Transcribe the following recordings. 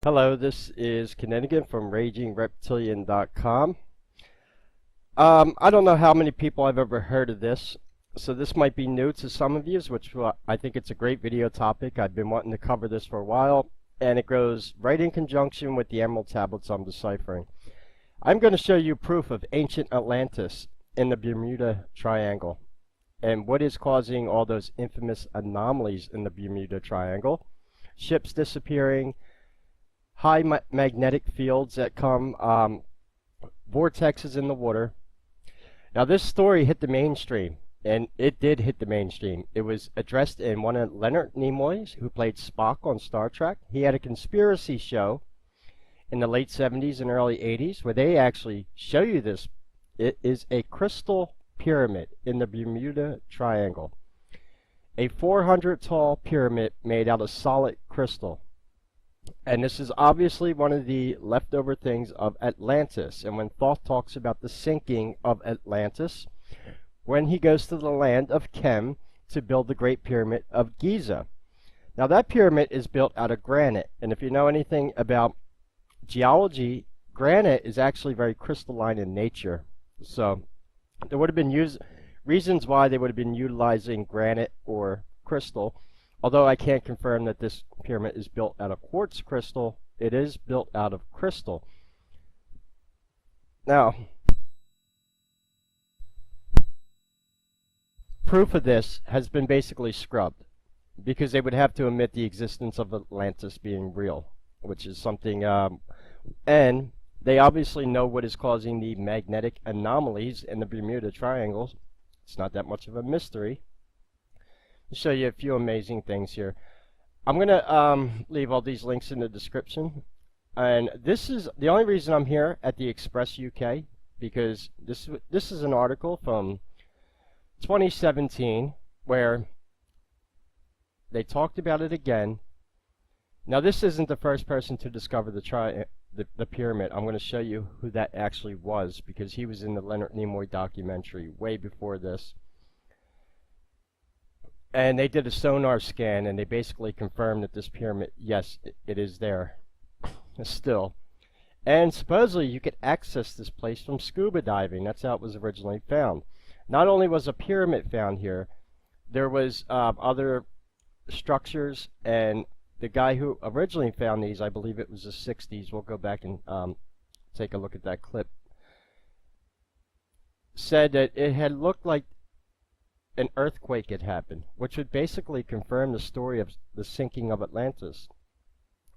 Hello, this is Kinninigan from RagingReptilian.com. I don't know how many people have ever heard of this, so this might be new to some of you, which I think it's a great video topic. I've been wanting to cover this for a while, and it goes right in conjunction with the Emerald Tablets I'm deciphering. I'm going to show you proof of ancient Atlantis in the Bermuda Triangle, and what is causing all those infamous anomalies in the Bermuda Triangle. Ships disappearing, high magnetic fields that come, vortexes in the water. Now this story hit the mainstream, and it did hit the mainstream. It was addressed in one of Leonard Nimoy's, who played Spock on Star Trek. He had a conspiracy show in the late 70s and early 80s where they actually show you this. It is a crystal pyramid in the Bermuda Triangle. A 400 tall pyramid made out of solid crystal. And this is obviously one of the leftover things of Atlantis. And when Thoth talks about the sinking of Atlantis, when he goes to the land of Kem to build the Great Pyramid of Giza. Now that pyramid is built out of granite. And if you know anything about geology, granite is actually very crystalline in nature. So there would have been reasons why they would have been utilizing granite or crystal. Although I can't confirm that this pyramid is built out of quartz crystal, it is built out of crystal. Now, proof of this has been basically scrubbed, because they would have to admit the existence of Atlantis being real, which is something, and they obviously know what is causing the magnetic anomalies in the Bermuda Triangle. It's not that much of a mystery. Show you a few amazing things here. I'm gonna leave all these links in the description, and this is the only reason I'm here at the Express UK, because this is an article from 2017 where they talked about it again. Now this isn't the first person to discover the pyramid. I'm going to show you who that actually was, because he was in the Leonard Nimoy documentary way before this. And they did a sonar scan, and they basically confirmed that this pyramid, yes, it is there still. And supposedly you could access this place from scuba diving. That's how it was originally found. Not only was a pyramid found here, there was other structures, and the guy who originally found these, I believe it was the 60s, we'll go back and take a look at that clip, said that it had looked like an earthquake had happened, which would basically confirm the story of the sinking of Atlantis.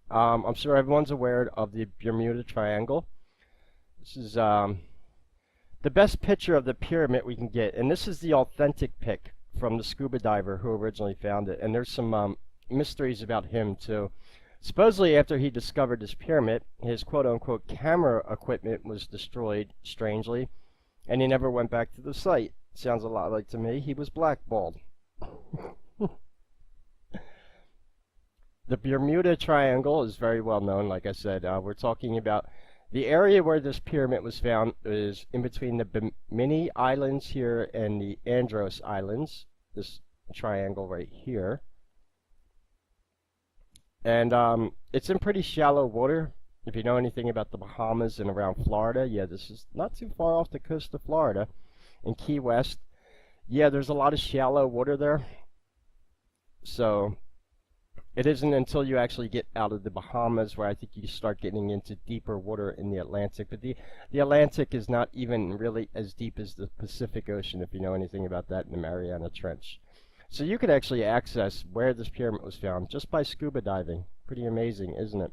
I'm sure everyone's aware of the Bermuda Triangle. This is the best picture of the pyramid we can get, and this is the authentic pic from the scuba diver who originally found it. And there's some mysteries about him too. Supposedly after he discovered this pyramid, his quote-unquote camera equipment was destroyed strangely, and he never went back to the site. Sounds a lot like to me he was blackballed. The Bermuda Triangle is very well known, like I said. We're talking about the area where this pyramid was found is in between the Bimini Islands here and the Andros Islands, this triangle right here. And it's in pretty shallow water. If you know anything about the Bahamas and around Florida, yeah, this is not too far off the coast of Florida. In Key West, yeah, there's a lot of shallow water there. So it isn't until you actually get out of the Bahamas where I think you start getting into deeper water in the Atlantic. But the Atlantic is not even really as deep as the Pacific Ocean, if you know anything about that, in the Mariana Trench. So you could actually access where this pyramid was found just by scuba diving. Pretty amazing, isn't it?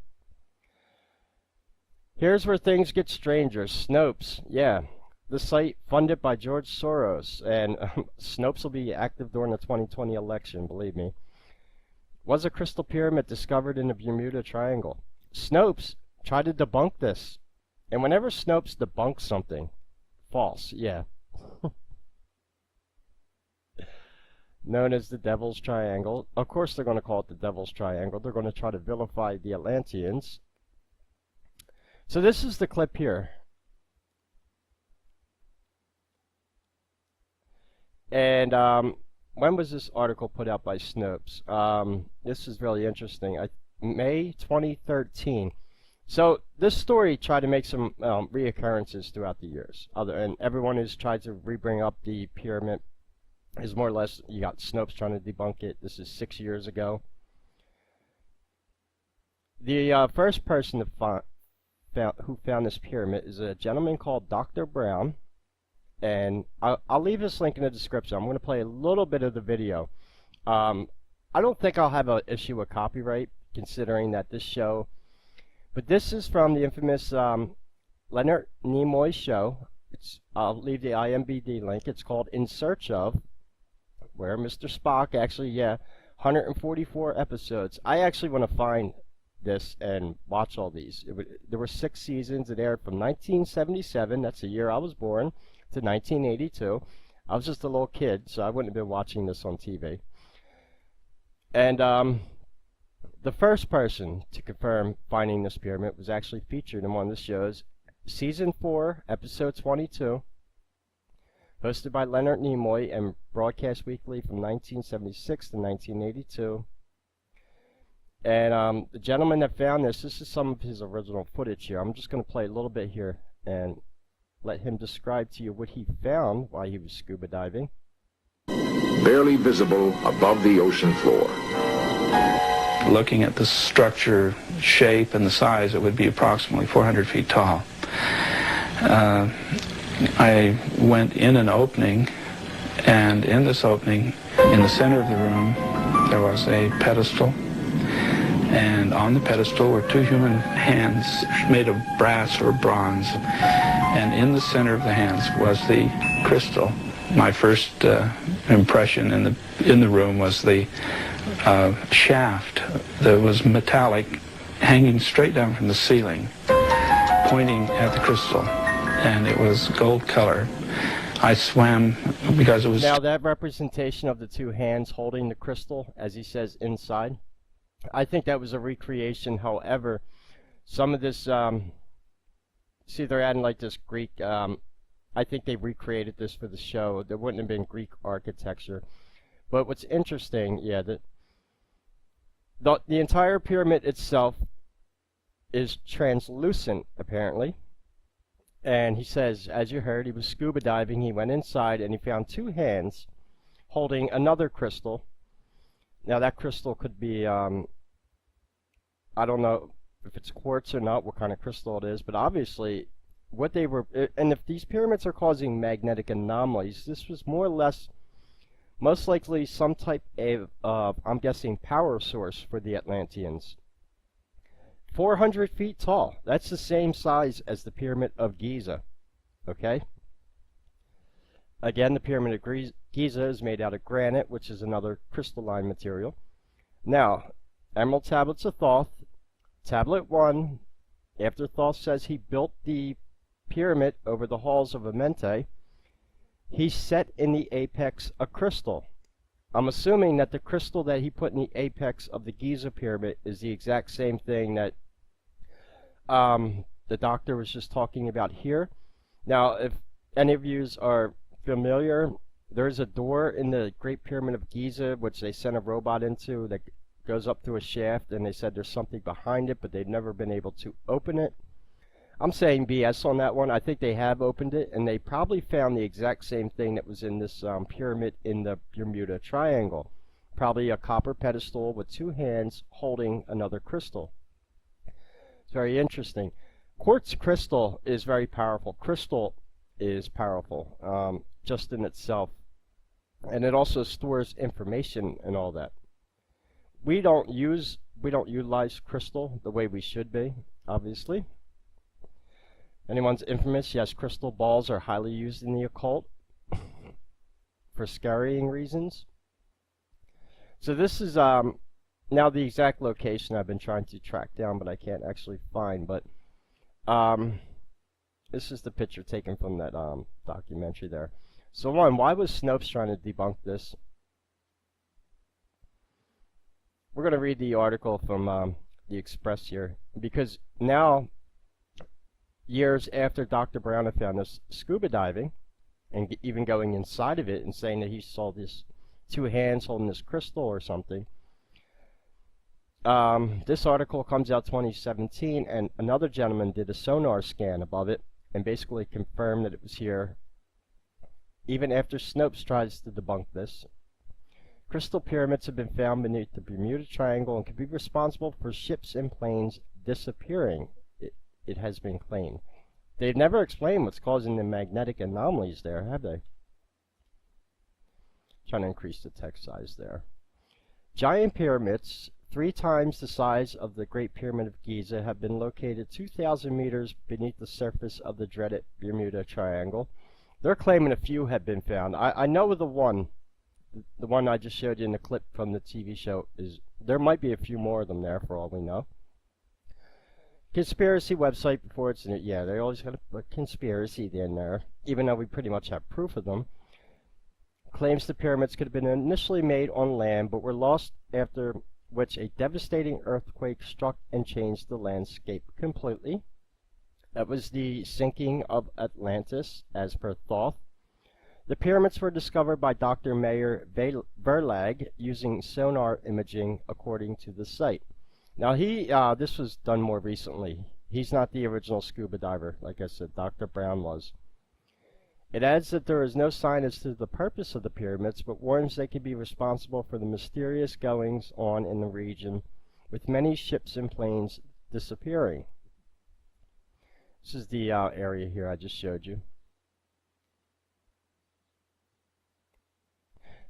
Here's where things get stranger. Snopes, yeah. The site funded by George Soros, and Snopes will be active during the 2020 election, believe me. Was a crystal pyramid discovered in the Bermuda Triangle? Snopes tried to debunk this, and whenever Snopes debunks something, false, yeah. Known as the Devil's Triangle. Of course they're going to call it the Devil's Triangle. They're going to try to vilify the Atlanteans. So this is the clip here. And when was this article put out by Snopes? This is really interesting. May 2013. So this story tried to make some reoccurrences throughout the years. And everyone who's tried to re-bring up the pyramid is more or less, you got Snopes trying to debunk it. This is 6 years ago. The first person who found this pyramid is a gentleman called Dr. Brown. And I'll leave this link in the description. I'm going to play a little bit of the video. I don't think I'll have an issue with copyright, considering that this show... But this is from the infamous Leonard Nimoy show. I'll leave the IMDb link. It's called In Search Of, where Mr. Spock actually, 144 episodes. I actually want to find this and watch all these. There were 6 seasons. It aired from 1977, that's the year I was born, to 1982. I was just a little kid, so I wouldn't have been watching this on TV. And the first person to confirm finding this pyramid was actually featured in one of the shows, Season 4, Episode 22, hosted by Leonard Nimoy and broadcast weekly from 1976 to 1982. And the gentleman that found this is some of his original footage here. I'm just going to play a little bit here and let him describe to you what he found while he was scuba diving. Barely visible above the ocean floor. Looking at the structure, shape, and the size, it would be approximately 400 feet tall. I went in an opening, and in this opening, in the center of the room, there was a pedestal, and on the pedestal were 2 human hands made of brass or bronze, and in the center of the hands was the crystal. My first impression in the room was the shaft that was metallic, hanging straight down from the ceiling, pointing at the crystal, and it was gold color. I swam because it was... Now that representation of the 2 hands holding the crystal, as he says, inside, I think that was a recreation. However, some of this, see, they're adding like this Greek, I think they recreated this for the show. There wouldn't have been Greek architecture. But what's interesting, the entire pyramid itself is translucent, apparently. And he says, as you heard, he was scuba diving. He went inside and he found 2 hands holding another crystal. Now that crystal could be, I don't know if it's quartz or not, what kind of crystal it is, but obviously what they were, and if these pyramids are causing magnetic anomalies, this was more or less, most likely some type of, I'm guessing, power source for the Atlanteans. 400 feet tall. That's the same size as the Pyramid of Giza. Okay? Again, the Pyramid of Giza is made out of granite, which is another crystalline material. Now, Emerald Tablets of Thoth. Tablet 1, after Thoth says he built the pyramid over the halls of Amenti, he set in the apex a crystal. I'm assuming that the crystal that he put in the apex of the Giza pyramid is the exact same thing that the doctor was just talking about here. Now, if any of you are familiar, there's a door in the Great Pyramid of Giza which they sent a robot into that goes up through a shaft, and they said there's something behind it, but they've never been able to open it. I'm saying BS on that one. I think they have opened it, and they probably found the exact same thing that was in this pyramid in the Bermuda Triangle. Probably a copper pedestal with 2 hands holding another crystal. It's very interesting. Quartz crystal is very powerful. Crystal is powerful just in itself. And it also stores information and all that. We don't utilize crystal the way we should be, obviously. Anyone's infamous? Yes, crystal balls are highly used in the occult for scarying reasons. So this is now the exact location I've been trying to track down, but I can't actually find. But this is the picture taken from that documentary there. So why was Snopes trying to debunk this? We're going to read the article from the Express here, because now, years after Dr. Brown had found this scuba diving, and even going inside of it and saying that he saw this 2 hands holding this crystal or something, This article comes out 2017, and another gentleman did a sonar scan above it and basically confirmed that it was here, even after Snopes tries to debunk this. Crystal pyramids have been found beneath the Bermuda Triangle and could be responsible for ships and planes disappearing, it has been claimed. They've never explained what's causing the magnetic anomalies there, have they? Trying to increase the text size there. Giant pyramids, 3 times the size of the Great Pyramid of Giza, have been located 2,000 meters beneath the surface of the dreaded Bermuda Triangle. They're claiming a few have been found. I know the one I just showed you in the clip from the TV show, is there might be a few more of them there for all we know. Conspiracy website before it's in it. Yeah, they always got to put conspiracy in there, even though we pretty much have proof of them. Claims the pyramids could have been initially made on land, but were lost, after which a devastating earthquake struck and changed the landscape completely. That was the sinking of Atlantis, as per Thoth. The pyramids were discovered by Dr. Meyer Verlag using sonar imaging, according to the site. Now, this was done more recently. He's not the original scuba diver, like I said, Dr. Brown was. It adds that there is no sign as to the purpose of the pyramids, but warns they could be responsible for the mysterious goings on in the region, with many ships and planes disappearing. This is the area here I just showed you.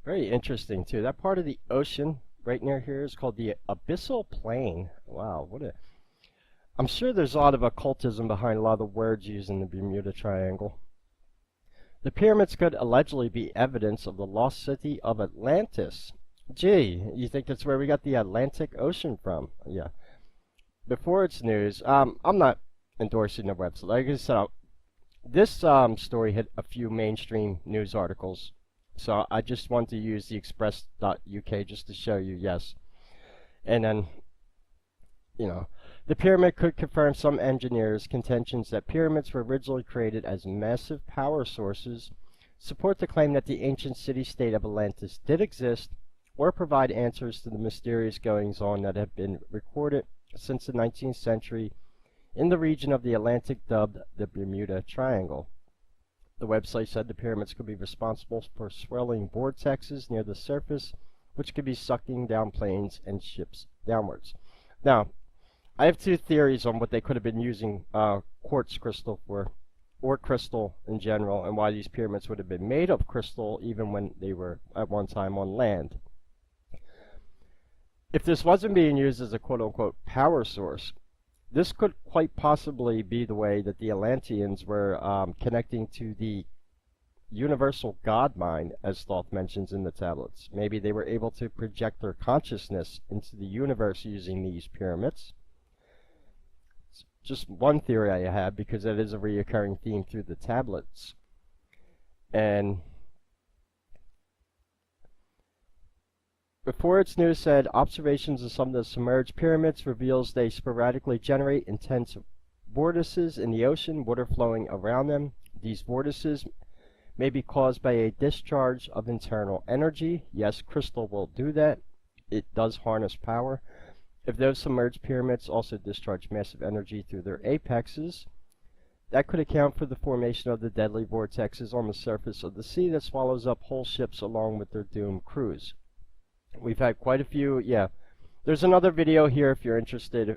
Very interesting, too. That part of the ocean right near here is called the Abyssal Plain. Wow, I'm sure there's a lot of occultism behind a lot of the words used in the Bermuda Triangle. The pyramids could allegedly be evidence of the lost city of Atlantis. Gee, you think that's where we got the Atlantic Ocean from? Yeah. Before it's news, I'm not endorsing the website. Like I said, this story hit a few mainstream news articles, so I just want to use the express.uk just to show you, yes. And then, you know, the pyramid could confirm some engineers' contentions that pyramids were originally created as massive power sources, support the claim that the ancient city-state of Atlantis did exist, or provide answers to the mysterious goings-on that have been recorded since the 19th century in the region of the Atlantic dubbed the Bermuda Triangle. The website said the pyramids could be responsible for swirling vortexes near the surface, which could be sucking down planes and ships downwards. Now, I have 2 theories on what they could have been using quartz crystal for, or crystal in general, and why these pyramids would have been made of crystal even when they were at one time on land. If this wasn't being used as a quote-unquote power source, this could quite possibly be the way that the Altlanteans were connecting to the universal God mind, as Thoth mentions in the tablets. Maybe they were able to project their consciousness into the universe using these pyramids. It's just one theory I have, because that is a recurring theme through the tablets. And before its news said, observations of some of the submerged pyramids reveals they sporadically generate intense vortices in the ocean, water flowing around them. These vortices may be caused by a discharge of internal energy. Yes, crystal will do that. It does harness power. If those submerged pyramids also discharge massive energy through their apexes, that could account for the formation of the deadly vortexes on the surface of the sea that swallows up whole ships along with their doomed crews. We've had quite a few, yeah. There's another video here if you're interested.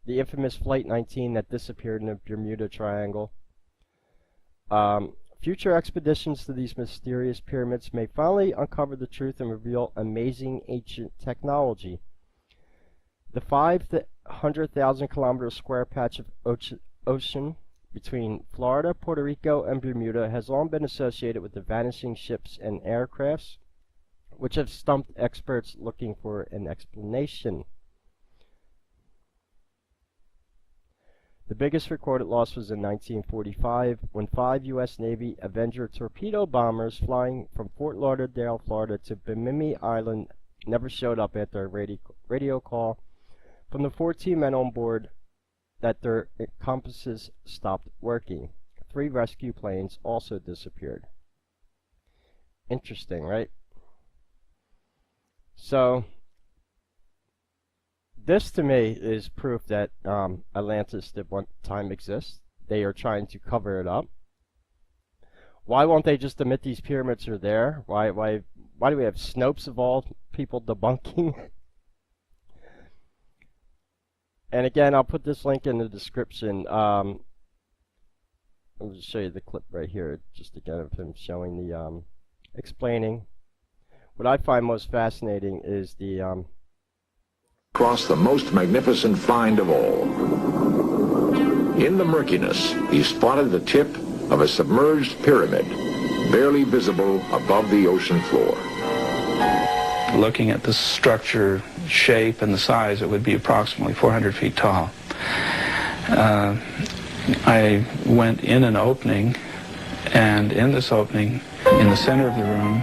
The infamous Flight 19 that disappeared in the Bermuda Triangle. Future expeditions to these mysterious pyramids may finally uncover the truth and reveal amazing ancient technology. The 500,000 kilometer square patch of ocean between Florida, Puerto Rico, and Bermuda has long been associated with the vanishing ships and aircrafts, which have stumped experts looking for an explanation. The biggest recorded loss was in 1945, when 5 U.S. Navy Avenger torpedo bombers flying from Fort Lauderdale, Florida to Bimini Island never showed up at their radio call from the 14 men on board that their compasses stopped working. 3 rescue planes also disappeared. Interesting, right? So, This to me is proof that Atlantis did one time exist. They are trying to cover it up. Why won't they just admit these pyramids are there? Why do we have Snopes of all people debunking? And again, I'll put this link in the description. I'll just show you the clip right here, just again of him showing the explaining. What I find most fascinating is the across the most magnificent find of all. In the murkiness, he spotted the tip of a submerged pyramid, barely visible above the ocean floor. Looking at the structure, shape, and the size, it would be approximately 400 feet tall. I went in an opening, and in this opening, in the center of the room,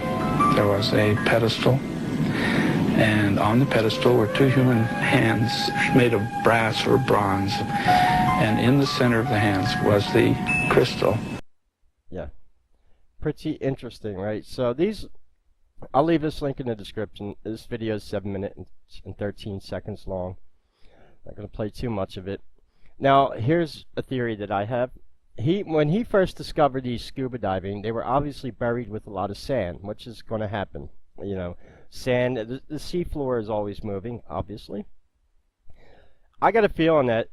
there was a pedestal, and on the pedestal were two human hands made of brass or bronze, and in the center of the hands was the crystal. Yeah, pretty interesting, right? So these, I'll leave this link in the description. This video is 7 minutes and 13 seconds long. Not going to play too much of it. Now, here's a theory that I have. When he first discovered these scuba diving, they were obviously buried with a lot of sand, which is going to happen. You know, sand, the sea floor is always moving, obviously. I got a feeling that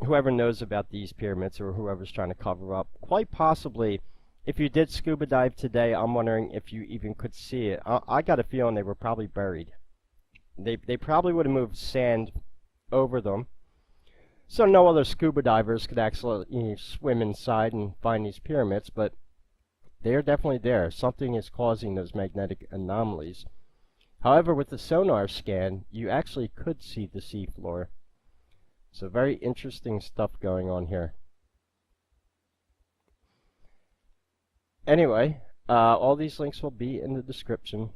whoever knows about these pyramids, or whoever's trying to cover up, quite possibly, if you did scuba dive today, I'm wondering if you even could see it. I got a feeling they were probably buried. They probably would have moved sand over them, so no other scuba divers could actually swim inside and find these pyramids, but they are definitely there. Something is causing those magnetic anomalies. However, with the sonar scan, you actually could see the seafloor. So very interesting stuff going on here. Anyway, all these links will be in the description.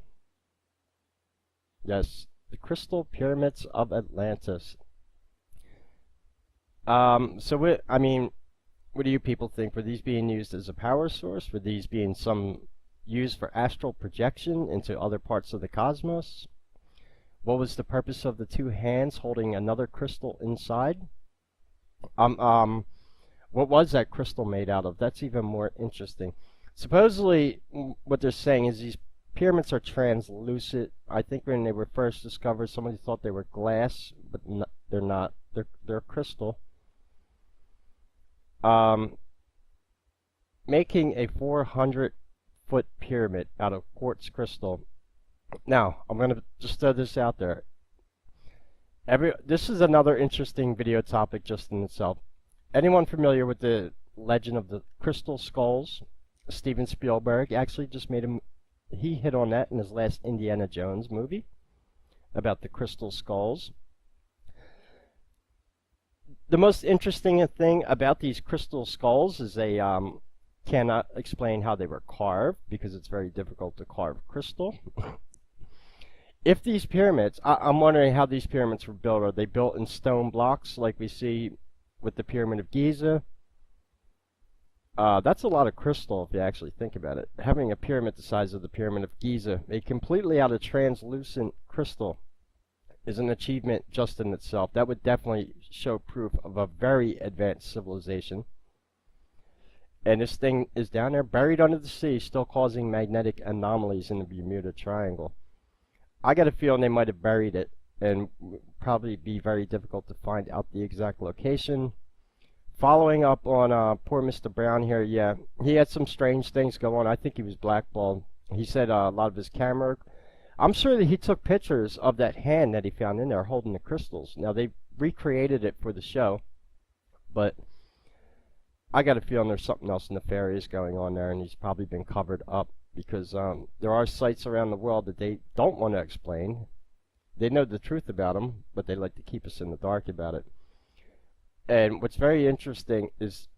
Yes, the Crystal Pyramids of Atlantis. So what do you people think? Were these being used as a power source? Were these being used for astral projection into other parts of the cosmos? What was the purpose of the two hands holding another crystal inside? What was that crystal made out of? That's even more interesting. Supposedly, what they're saying is these pyramids are translucent. I think when they were first discovered, somebody thought they were glass, but they're not. They're crystal. Making a 400-foot pyramid out of quartz crystal. Now, I'm going to just throw this out there. This is another interesting video topic just in itself. Anyone familiar with the legend of the crystal skulls? Steven Spielberg actually just he hit on that in his last Indiana Jones movie about the crystal skulls. The most interesting thing about these crystal skulls is they cannot explain how they were carved, because it's very difficult to carve crystal. If these pyramids, I'm wondering how these pyramids were built. Are they built in stone blocks like we see with the Pyramid of Giza? That's a lot of crystal if you actually think about it. Having a pyramid the size of the Pyramid of Giza, made completely out of translucent crystal, is an achievement just in itself. That would definitely show proof of a very advanced civilization. And this thing is down there, buried under the sea, still causing magnetic anomalies in the Bermuda Triangle. I got a feeling they might have buried it, and probably be very difficult to find out the exact location. Following up on poor Mr. Brown here, yeah, he had some strange things go on. I think he was blackballed. He said a lot of his camera, I'm sure that he took pictures of that hand that he found in there holding the crystals. Now, they recreated it for the show, but I got a feeling there's something else nefarious going on there, and he's probably been covered up, because there are sites around the world that they don't want to explain. They know the truth about them, but they like to keep us in the dark about it. And what's very interesting is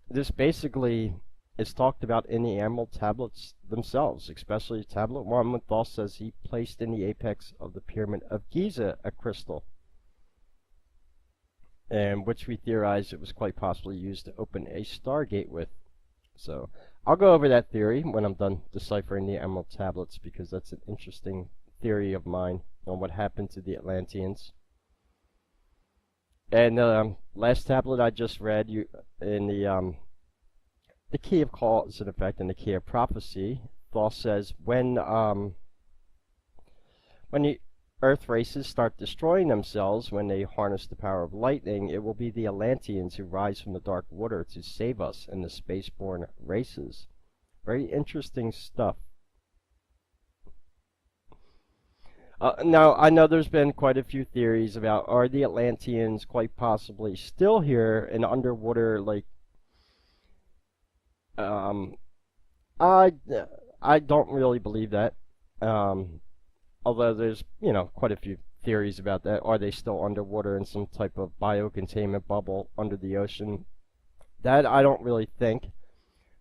this basically is talked about in the Emerald Tablets themselves, especially Tablet 1, when Thoth says he placed in the apex of the Pyramid of Giza a crystal, and which we theorize it was quite possibly used to open a Stargate with. So I'll go over that theory when I'm done deciphering the Emerald Tablets, because that's an interesting theory of mine on what happened to the Atlanteans. And last tablet I just read, you in the key of cause and effect and the key of prophecy, Thoth says when the Earth races start destroying themselves, when they harness the power of lightning, it will be the Atlanteans who rise from the dark water to save us and the spaceborne races. Very interesting stuff. Now, I know there's been quite a few theories about, are the Atlanteans quite possibly still here in underwater, like, I don't really believe that. Although there's, quite a few theories about that. Are they still underwater in some type of biocontainment bubble under the ocean? That I don't really think.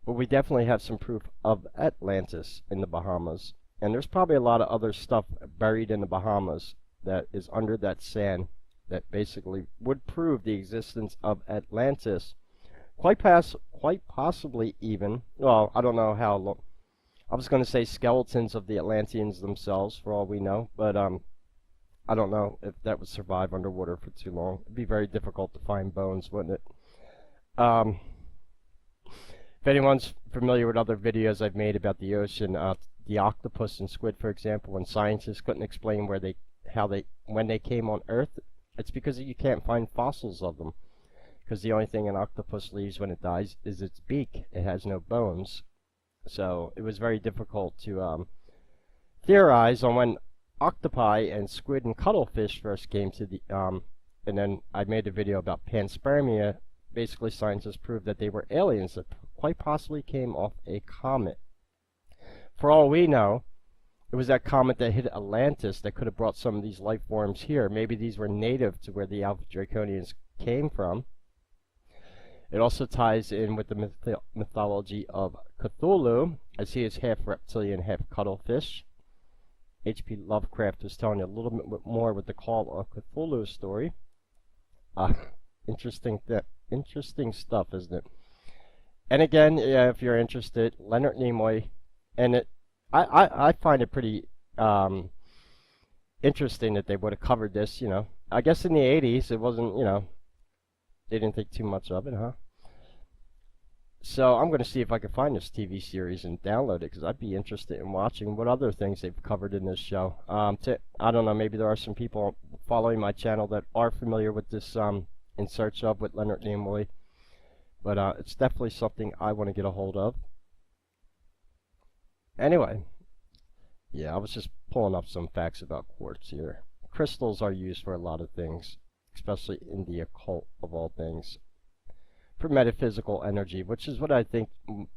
But we definitely have some proof of Atlantis in the Bahamas. And there's probably a lot of other stuff buried in the Bahamas that is under that sand that basically would prove the existence of Atlantis. Quite possibly even, well, I don't know how long. I was going to say skeletons of the Atlanteans themselves, for all we know, but I don't know if that would survive underwater for too long. It'd be very difficult to find bones, wouldn't it? If anyone's familiar with other videos I've made about the ocean, the octopus and squid, for example, when scientists couldn't explain when they came on Earth, it's because you can't find fossils of them. Because the only thing an octopus leaves when it dies is its beak. It has no bones. So it was very difficult to theorize on when octopi and squid and cuttlefish first came to the and then I made a video about panspermia. Basically, scientists proved that they were aliens that quite possibly came off a comet. For all we know, it was that comet that hit Atlantis that could have brought some of these life forms here. Maybe these were native to where the Alpha Draconians came from. It also ties in with the mythology of Cthulhu, as he is half reptilian, half cuttlefish. H.P. Lovecraft was telling you a little bit more with the Call of Cthulhu story. Interesting stuff, isn't it? And again, yeah, if you're interested, Leonard Nimoy, and I find it pretty interesting that they would have covered this. I guess in the 80s it wasn't, they didn't think too much of it, huh? So I'm going to see if I can find this TV series and download it, because I'd be interested in watching what other things they've covered in this show. I don't know, maybe there are some people following my channel that are familiar with this In Search of with Leonard Nimoy. But it's definitely something I want to get a hold of. Anyway, yeah, I was just pulling up some facts about quartz here. Crystals are used for a lot of things, especially in the occult of all things, for metaphysical energy, which is what I think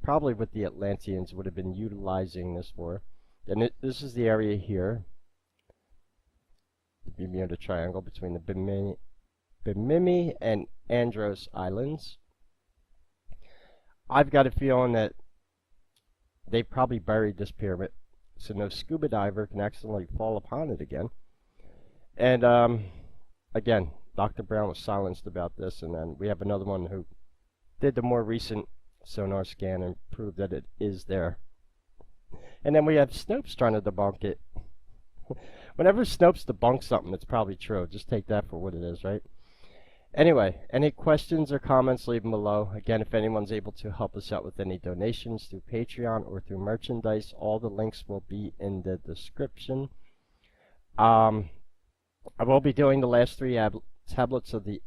probably what the Atlanteans would have been utilizing this for. And this is the area here, the Bermuda Triangle between the Bimini and Andros Islands. I've got a feeling that they probably buried this pyramid so no scuba diver can accidentally fall upon it again. And again, Dr. Brown was silenced about this, and then we have another one who did the more recent sonar scan and proved that it is there. And then we have Snopes trying to debunk it. Whenever Snopes debunks something, it's probably true. Just take that for what it is, right? Anyway, any questions or comments, leave them below. Again, if anyone's able to help us out with any donations through Patreon or through merchandise, all the links will be in the description. I will be doing the last 3 tablets of the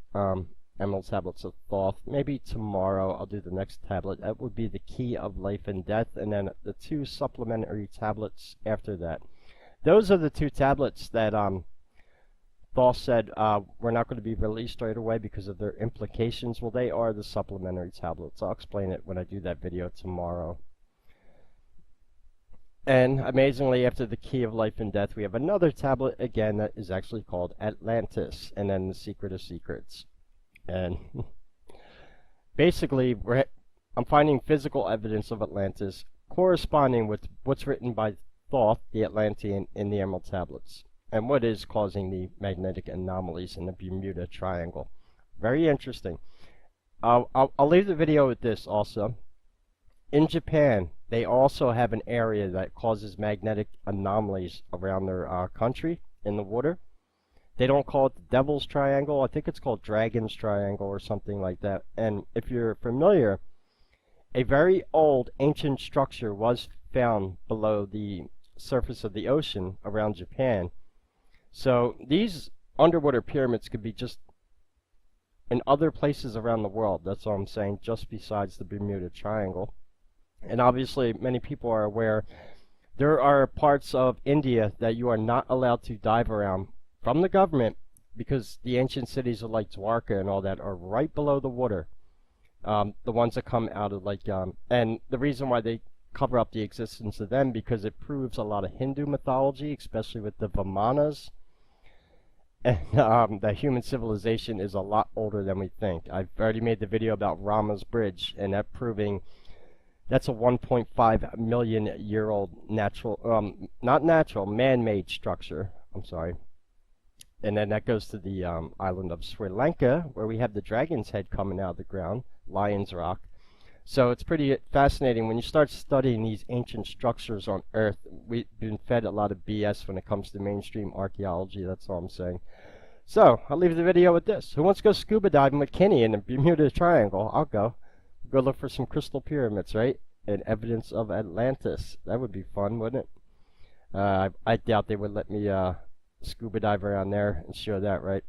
Emerald Tablets of Thoth. Maybe tomorrow I'll do the next tablet. That would be the Key of Life and Death, and then the 2 supplementary tablets after that. Those are the 2 tablets that Thoth said were not going to be released right away because of their implications. Well, they are the supplementary tablets. I'll explain it when I do that video tomorrow. And amazingly, after the Key of Life and Death, we have another tablet again that is actually called Atlantis, and then the Secret of Secrets. And basically, I'm finding physical evidence of Atlantis corresponding with what's written by Thoth, the Atlantean, in the Emerald Tablets, and what is causing the magnetic anomalies in the Bermuda Triangle. Very interesting. I'll leave the video with this also. In Japan, they also have an area that causes magnetic anomalies around their country in the water. They don't call it the Devil's Triangle. I think it's called Dragon's Triangle or something like that. And if you're familiar, a very old ancient structure was found below the surface of the ocean around Japan. So these underwater pyramids could be just in other places around the world. That's all I'm saying, just besides the Bermuda Triangle. And obviously, many people are aware there are parts of India that you are not allowed to dive around from the government because the ancient cities of like Dwarka and all that are right below the water. The ones that come out of and the reason why they cover up the existence of them because it proves a lot of Hindu mythology, especially with the Vimanas. And that human civilization is a lot older than we think. I've already made the video about Rama's Bridge, and that proving that's a 1.5 million year old natural, not natural, man-made structure. I'm sorry. And then that goes to the island of Sri Lanka, where we have the dragon's head coming out of the ground, Lion's Rock. So it's pretty fascinating when you start studying these ancient structures on Earth. We've been fed a lot of BS when it comes to mainstream archaeology, that's all I'm saying. So, I'll leave the video with this. Who wants to go scuba diving with Kenny in the Bermuda Triangle? I'll go. Go look for some crystal pyramids, right? And evidence of Atlantis. That would be fun, wouldn't it? I doubt they would let me scuba dive around there and show that, right?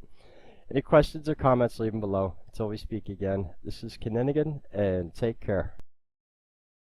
Any questions or comments, leave them below. Until we speak again, this is Kinninigan, and take care.